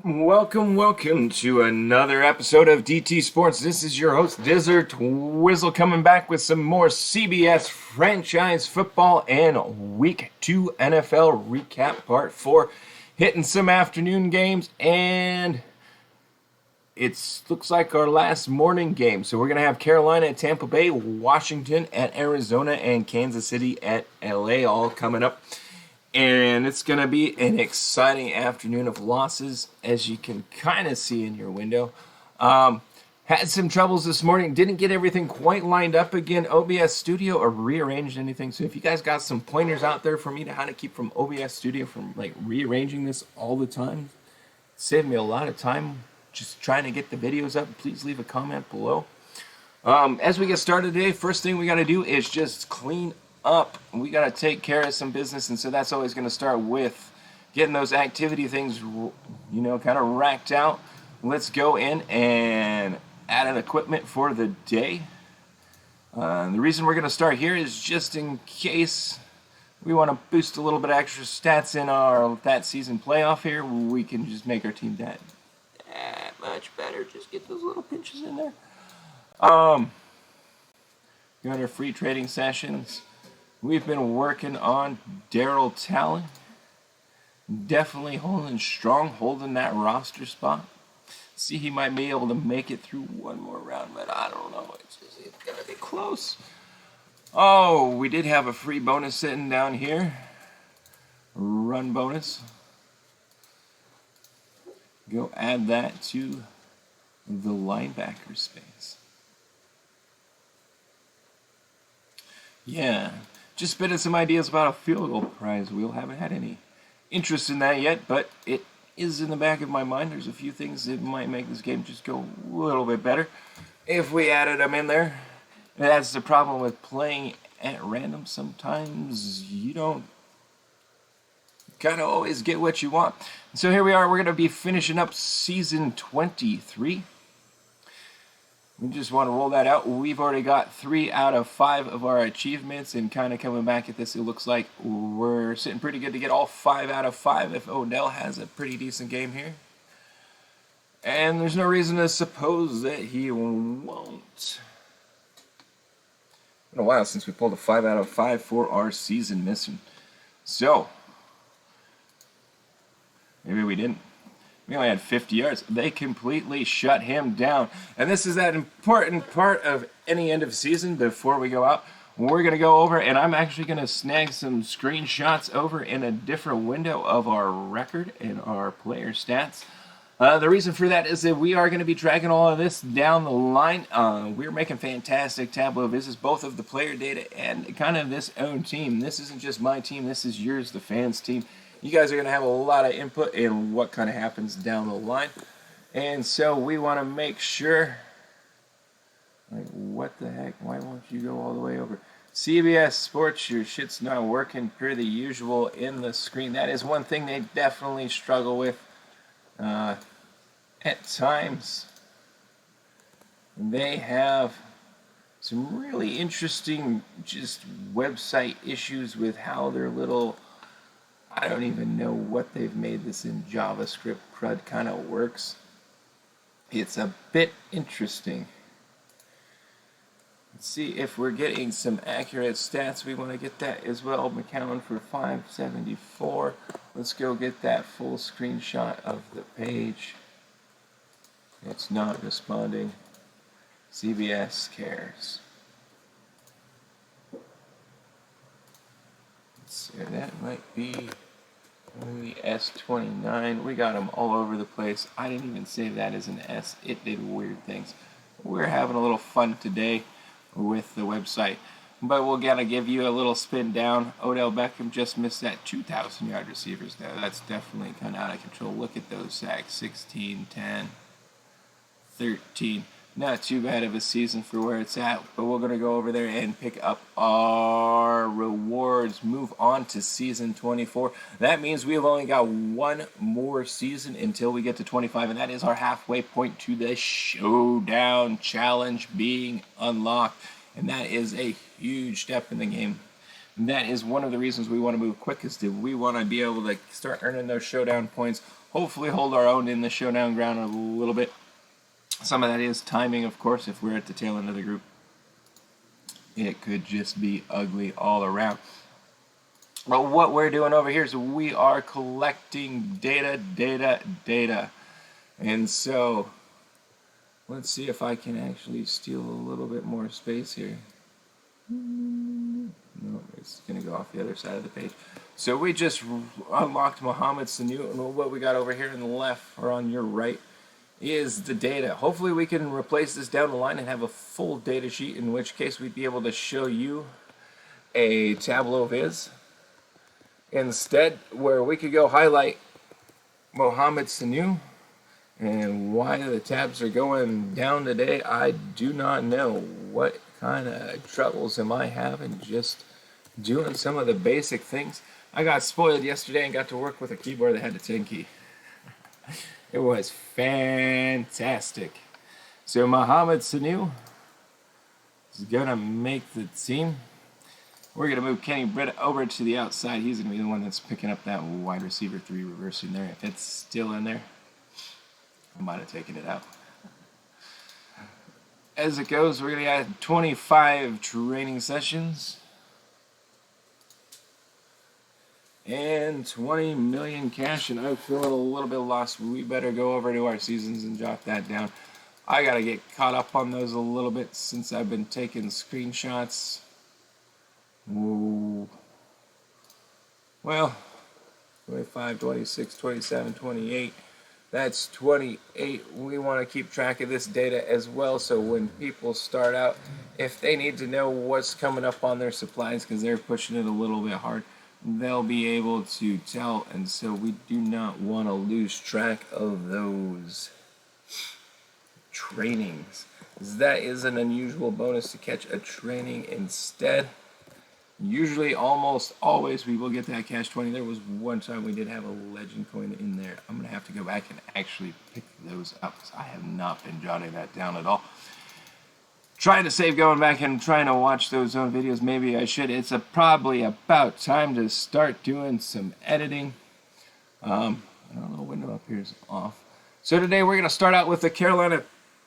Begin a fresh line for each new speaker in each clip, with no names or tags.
Welcome to another episode of DT Sports. This is your host, Dizzor coming back with some more CBS Franchise Football and Week 2 NFL Recap Part 4. Hitting some afternoon games, and it looks like our last morning game. So we're going to have Carolina at Tampa Bay, Washington at Arizona, and Kansas City at LA all coming up. And it's going to be an exciting afternoon of losses, as you can kind of see in your window. Had some troubles this morning. Didn't get everything quite lined up again. OBS Studio or rearranged anything. So if you guys got some pointers out there for me to how to keep from OBS Studio from like rearranging this all the time, save me a lot of time just trying to get the videos up, please leave a comment below. As we get started today, first thing we got to do is just clean up. We got to take care of some business, and so that's always going to start with getting those activity things, kind of racked out. Let's go in and add an equipment for the day. The reason we're going to start here is just in case we want to boost a little bit of extra stats in that season playoff here. We can just make our team that much better. Just get those little pinches in there. Got our free trading sessions. We've been working on Daryl Talley. Definitely holding strong, holding that roster spot. See, he might be able to make it through one more round, but I don't know. It's going to be close. Oh, we did have a free bonus sitting down here. Run bonus. Go add that to the linebacker space. Yeah. Just spitting some ideas about a field goal prize wheel. Haven't had any interest in that yet, but it is in the back of my mind. There's a few things that might make this game just go a little bit better if we added them in there. And that's the problem with playing at random. Sometimes you don't kind of always get what you want. So here we are. We're going to be finishing up season 23. We just want to roll that out. We've already got 3 out of 5 of our achievements, and kind of coming back at this, it looks like we're sitting pretty good to get all 5 out of 5 if Odell has a pretty decent game here. And there's no reason to suppose that he won't. It's been a while since we pulled a 5 out of 5 for our season mission. So, maybe we didn't. We only had 50 yards. They completely shut him down. And this is that important part of any end of season before we go out. We're going to go over, and I'm actually going to snag some screenshots over in a different window of our record and our player stats. The reason for that is that we are going to be tracking all of this down the line. We're making fantastic Tableau visits, both of the player data and kind of this own team. This isn't just my team. This is yours, the fans' team. You guys are going to have a lot of input in what kind of happens down the line. And so we want to make sure, like, what the heck? Why won't you go all the way over? CBS Sports, your shit's not working per the usual in the screen. That is one thing they definitely struggle with at times. They have some really interesting just website issues with how their little... I don't even know what they've made this in JavaScript crud kind of works. It's a bit interesting. Let's see if we're getting some accurate stats. We want to get that as well. McCown for 574. Let's go get that full screenshot of the page. It's not responding. CBS cares. So that might be the S29. We got them all over the place. I didn't even save that as an S. It did weird things. We're having a little fun today with the website. But we'll gotta give you a little spin down. Odell Beckham just missed that 2,000-yard receivers there. That's definitely kind of out of control. Look at those sacks. 16, 10, 13. Not too bad of a season for where it's at, but we're going to go over there and pick up our rewards, move on to season 24. That means we've only got one more season until we get to 25, and that is our halfway point to the Showdown Challenge being unlocked, and that is a huge step in the game. that is one of the reasons we want to move quick, is we want to be able to start earning those showdown points, hopefully hold our own in the showdown ground a little bit. Some of that is timing, of course. If we're at the tail end of the group, it could just be ugly all around. But what we're doing over here is we are collecting data. And so, let's see if I can actually steal a little bit more space here. No, it's going to go off the other side of the page. So we just unlocked Mohamed Sanu, and what we got over here on the left, or on your right, is the data. Hopefully we can replace this down the line and have a full data sheet, in which case we'd be able to show you a Tableau viz instead, where we could go highlight Mohamed Sanu. And why the tabs are going down today, I do not know. What kind of troubles am I having just doing some of the basic things? I got spoiled yesterday and got to work with a keyboard that had a 10 key. It was fantastic. So Mohamed Sanu is going to make the team. We're going to move Kenny Britt over to the outside. He's going to be the one that's picking up that wide receiver 3 reversing there. If it's still in there, I might have taken it out. As it goes, we're going to add 25 training sessions and 20 million cash, and I'm feeling a little bit lost. We better go over to our seasons and jot that down. I got to get caught up on those a little bit since I've been taking screenshots. Ooh. Well, 25, 26, 27, 28. That's 28. We want to keep track of this data as well, so when people start out, if they need to know what's coming up on their supplies because they're pushing it a little bit hard, they'll be able to tell. And so we do not want to lose track of those trainings. That is an unusual bonus to catch a training instead. Usually, almost always, we will get that cash 20. There was one time we did have a legend coin in there. I'm going to have to go back and actually pick those up because I have not been jotting that down at all. Trying to save going back and trying to watch those own videos. Maybe I should. It's probably about time to start doing some editing. I don't know, window up here is off. So today we're going to start out with the Carolina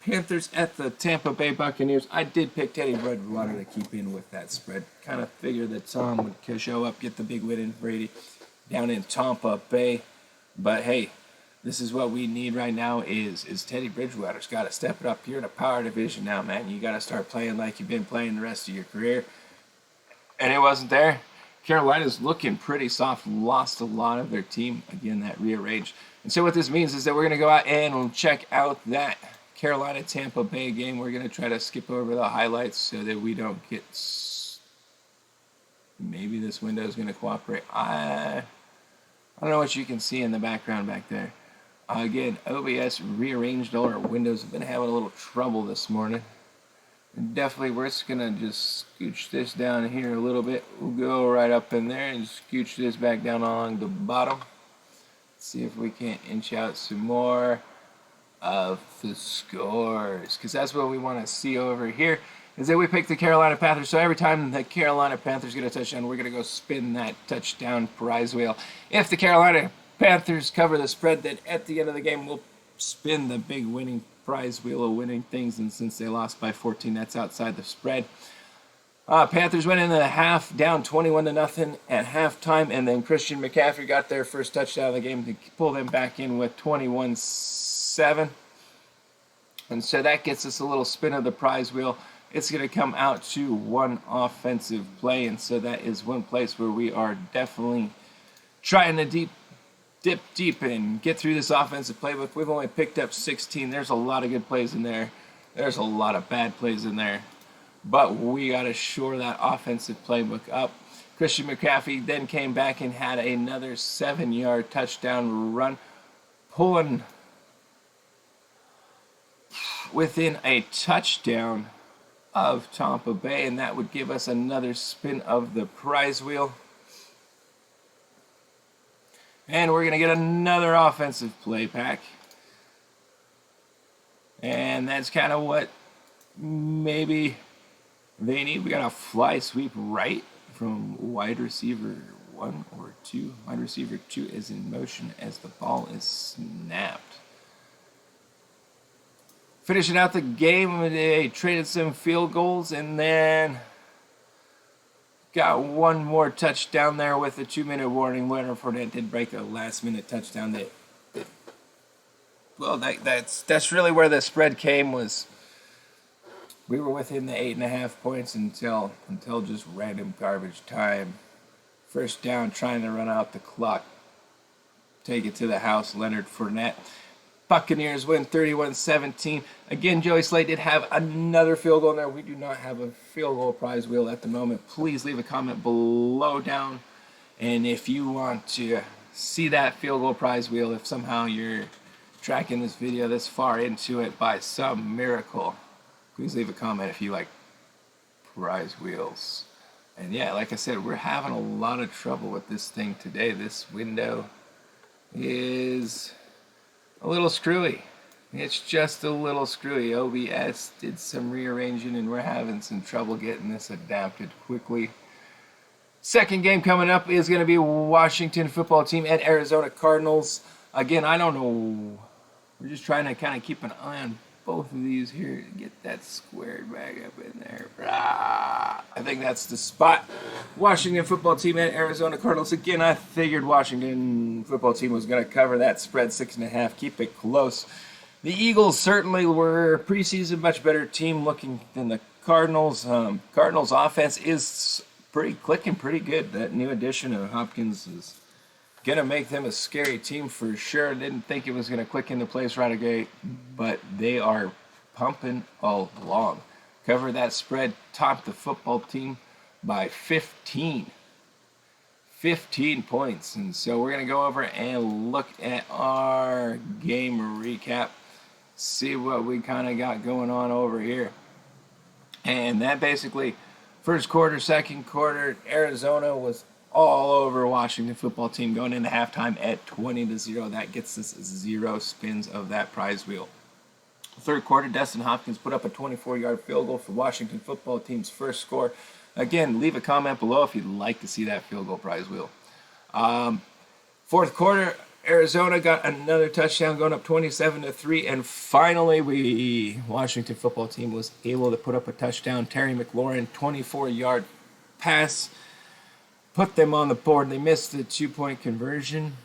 Panthers at the Tampa Bay Buccaneers. I did pick Teddy Bridgewater to keep in with that spread. Kind of figured that Tom would show up, get the big win in Brady down in Tampa Bay. But hey, this is what we need right now is Teddy Bridgewater's got to step it up here in a power division now, man. You got to start playing like you've been playing the rest of your career. And it wasn't there. Carolina's looking pretty soft. Lost a lot of their team. Again, that rearranged. And so what this means is that we're going to go out and check out that Carolina-Tampa Bay game. We're going to try to skip over the highlights so that we don't get... Maybe this window is going to cooperate. I don't know what you can see in the background back there. Again, OBS rearranged all our windows. I've been having a little trouble this morning. And definitely, we're just going to just scooch this down here a little bit. We'll go right up in there and scooch this back down along the bottom. See if we can't inch out some more of the scores, because that's what we want to see over here, is that we pick the Carolina Panthers. So every time the Carolina Panthers get a touchdown, we're going to go spin that touchdown prize wheel. If the Carolina Panthers cover the spread, then at the end of the game, we'll spin the big winning prize wheel of winning things, and since they lost by 14, that's outside the spread. Panthers went into the half, down 21-0 at halftime, and then Christian McCaffrey got their first touchdown of the game to pull them back in with 21-7. And so that gets us a little spin of the prize wheel. It's going to come out to one offensive play, and so that is one place where we are definitely trying to dip deep and get through this offensive playbook. We've only picked up 16. There's a lot of good plays in there. There's a lot of bad plays in there. But we got to shore that offensive playbook up. Christian McCaffrey then came back and had another 7-yard touchdown run, pulling within a touchdown of Tampa Bay, and that would give us another spin of the prize wheel. And we're going to get another offensive play pack. And that's kind of what maybe they need. We got a fly sweep right. from wide receiver 1 or 2. Wide receiver 2 is in motion as the ball is snapped. Finishing out the game, they traded some field goals and then got one more touchdown there with a 2-minute warning. Leonard Fournette did break a last-minute touchdown. That's really where the spread came. Was we were within the 8.5 points until just random garbage time. First down, trying to run out the clock. Take it to the house, Leonard Fournette. Buccaneers win 31-17. Again, Joey Slate did have another field goal in there. We do not have a field goal prize wheel at the moment. Please leave a comment below down. And if you want to see that field goal prize wheel, if somehow you're tracking this video this far into it by some miracle, please leave a comment if you like prize wheels. And yeah, like I said, we're having a lot of trouble with this thing today. This window is a little screwy. It's just a little screwy. OBS did some rearranging and we're having some trouble getting this adapted quickly. Second game coming up is going to be Washington football team at Arizona Cardinals. Again, I don't know. We're just trying to kind of keep an eye on both of these here. Get that squared back up in there. I think that's the spot. Washington football team at Arizona Cardinals. Again, I figured Washington football team was going to cover that spread 6.5. Keep it close. The Eagles certainly were preseason much better team looking than the Cardinals. Cardinals offense is clicking pretty good. That new addition of Hopkins is going to make them a scary team for sure. Didn't think it was going to click into place right away, but they are pumping along. Cover that spread, top the football team by 15. 15 points. And so we're going to go over and look at our game recap, see what we kind of got going on over here. And that basically, first quarter, second quarter, Arizona was all over Washington football team going into halftime at 20-0. That gets us 0 spins of that prize wheel. Third quarter, Dustin Hopkins put up a 24-yard field goal for Washington football team's first score. Again, leave a comment below if you'd like to see that field goal prize wheel. Fourth quarter, Arizona got another touchdown going up 27-3. And finally, Washington football team was able to put up a touchdown. Terry McLaurin, 24-yard pass, put them on the board. They missed the 2-point conversion,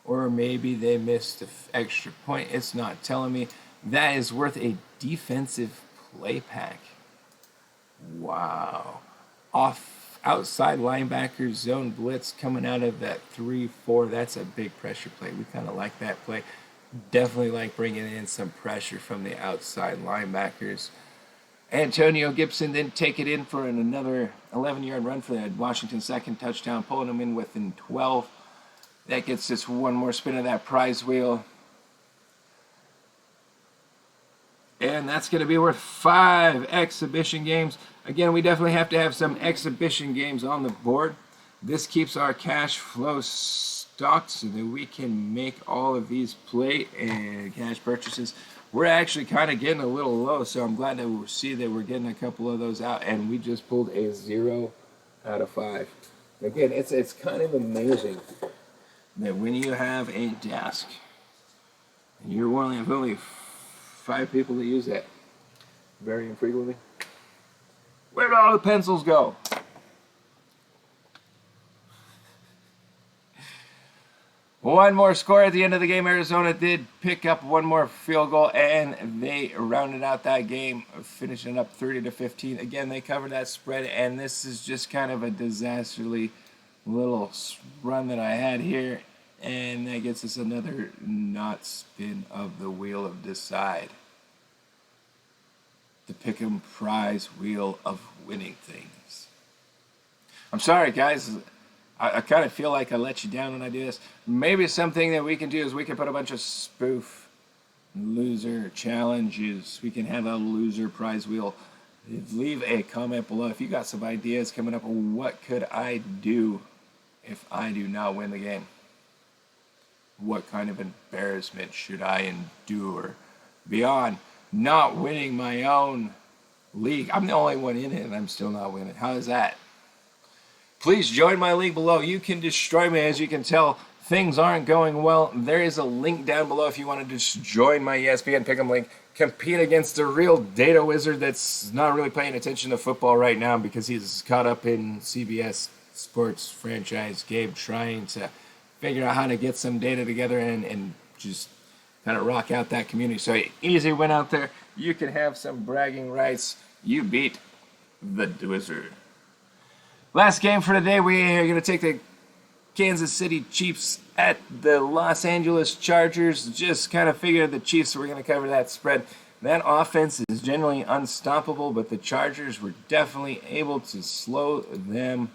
or maybe they missed an extra point. It's not telling me. That is worth a defensive play pack. Wow. Outside linebacker zone blitz coming out of that 3-4. That's a big pressure play. We kind of like that play. Definitely like bringing in some pressure from the outside linebackers. Antonio Gibson then take it in for another 11-yard run for the Washington second touchdown, pulling them in within 12. That gets us one more spin of that prize wheel. And that's going to be worth 5 exhibition games. Again, we definitely have to have some exhibition games on the board. This keeps our cash flow stocked so that we can make all of these play and cash purchases. We're actually kind of getting a little low, so I'm glad to see that we're getting a couple of those out, and we just pulled a 0 out of 5. Again, it's kind of amazing that when you have a desk, and you're one of only 5 people that use that very infrequently, where did all the pencils go? One more score at the end of the game. Arizona did pick up one more field goal, and they rounded out that game, finishing up 30-15. Again, they covered that spread, and this is just kind of a disasterly little run that I had here, and that gets us another not spin of the wheel of decide. The pick'em prize wheel of winning things. I'm sorry, guys. I kind of feel like I let you down when I do this. Maybe something that we can do is we can put a bunch of spoof loser challenges. We can have a loser prize wheel. Leave a comment below if you got some ideas coming up. What could I do if I do not win the game? What kind of embarrassment should I endure beyond not winning my own league? I'm the only one in it and I'm still not winning. How is that? Please join my league below. You can destroy me. As you can tell, things aren't going well. There is a link down below if you want to just join my ESPN Pick'em League. Compete against a real data wizard that's not really paying attention to football right now because he's caught up in CBS Sports Franchise game trying to figure out how to get some data together and just kind of rock out that community. So easy win out there. You can have some bragging rights. You beat the Dizzor. Last game for today, we are going to take the Kansas City Chiefs at the Los Angeles Chargers. Just kind of figured the Chiefs were going to cover that spread. That offense is generally unstoppable, but the Chargers were definitely able to slow them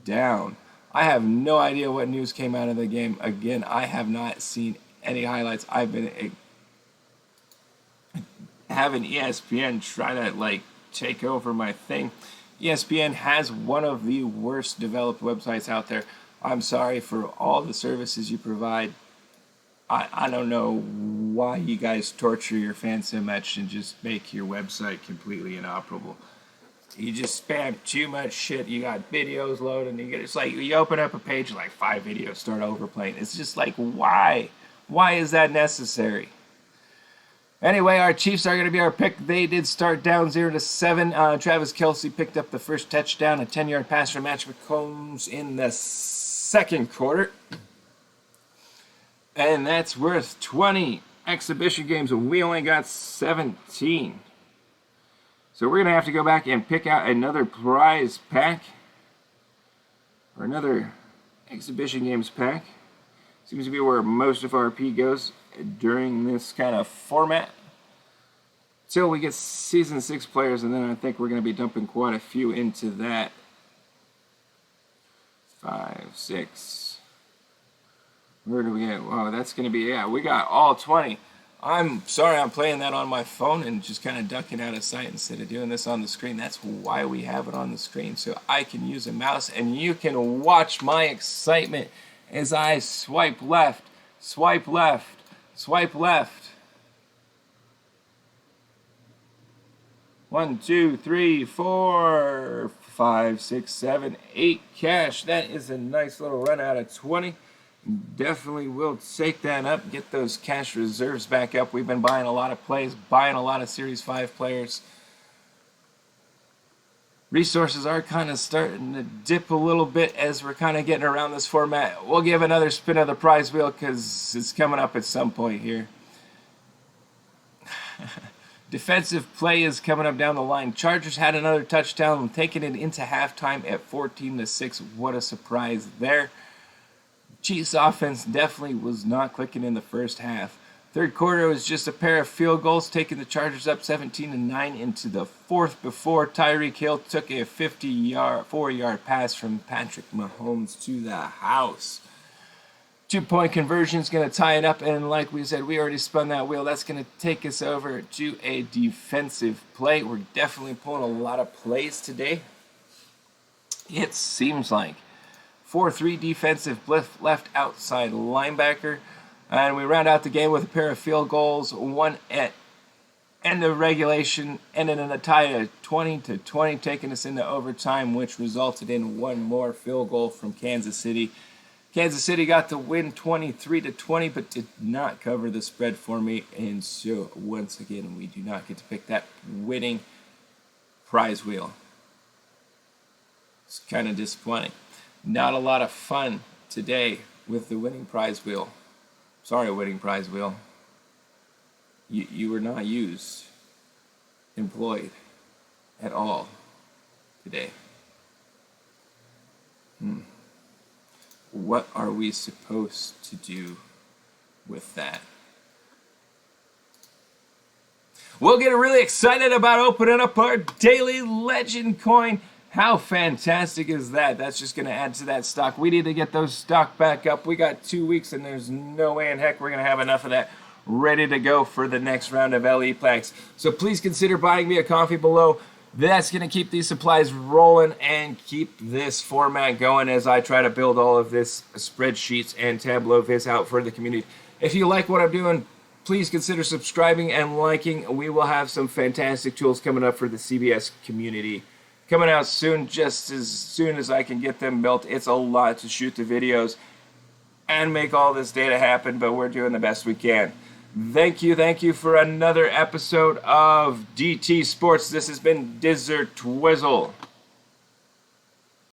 down. I have no idea what news came out of the game. Again, I have not seen any highlights. I've been having ESPN try to take over my thing. ESPN has one of the worst developed websites out there. I'm sorry for all the services you provide. I don't know why you guys torture your fans so much and just make your website completely inoperable. You just spam too much shit. You got videos loading. It's like you open up a page and 5 videos start overplaying. It's just why? Why is that necessary? Anyway, our Chiefs are going to be our pick. They did start down 0-7. Travis Kelce picked up the first touchdown, a 10-yard pass from Patrick Mahomes in the second quarter. And that's worth 20 exhibition games, and we only got 17. So we're going to have to go back and pick out another prize pack, or another exhibition games pack. Seems to be where most of our P goes during this kind of format. Till we get Season 6 players, and then I think we're going to be dumping quite a few into that. 5, 6. Where do we get? Oh, that's going to be, we got all 20. I'm sorry I'm playing that on my phone and just kind of ducking out of sight instead of doing this on the screen. That's why we have it on the screen, so I can use a mouse and you can watch my excitement as I swipe left, swipe left, swipe left. 1, 2, 3, 4, 5, 6, 7, 8 cash. That is a nice little run out of 20. Definitely will take that up, get those cash reserves back up. We've been buying a lot of plays, buying a lot of Series 5 players. Resources are kind of starting to dip a little bit as we're kind of getting around this format. We'll give another spin of the prize wheel because it's coming up at some point here. Defensive play is coming up down the line. Chargers had another touchdown, taking it into halftime at 14-6. What a surprise there. Chiefs offense definitely was not clicking in the first half. Third quarter was just a pair of field goals, taking the Chargers up 17-9 into the fourth before Tyreek Hill took a 4-yard pass from Patrick Mahomes to the house. 2-point conversion is going to tie it up, and like we said, we already spun that wheel. That's going to take us over to a defensive play. We're definitely pulling a lot of plays today. It seems like 4-3 defensive left outside linebacker. And we round out the game with a pair of field goals, one at end of regulation, ended in a tie of 20-20, taking us into overtime, which resulted in one more field goal from Kansas City. Kansas City got the win 23-20, but did not cover the spread for me. And so, once again, we do not get to pick that winning prize wheel. It's kind of disappointing. Not a lot of fun today with the winning prize wheel. Sorry, winning prize wheel. You were not employed at all today. What are we supposed to do with that? We'll get really excited about opening up our daily legend coin. How fantastic is that? That's just going to add to that stock. We need to get those stock back up. We got 2 weeks, and there's no way in heck we're going to have enough of that ready to go for the next round of LE Plex. So please consider buying me a coffee below. That's going to keep these supplies rolling and keep this format going as I try to build all of this spreadsheets and Tableau viz out for the community. If you like what I'm doing, please consider subscribing and liking. We will have some fantastic tools coming up for the CBS community coming out soon, just as soon as I can get them built. It's a lot to shoot the videos and make all this data happen, but we're doing the best we can. Thank you for another episode of DT Sports. This has been Dizzor Twizzle.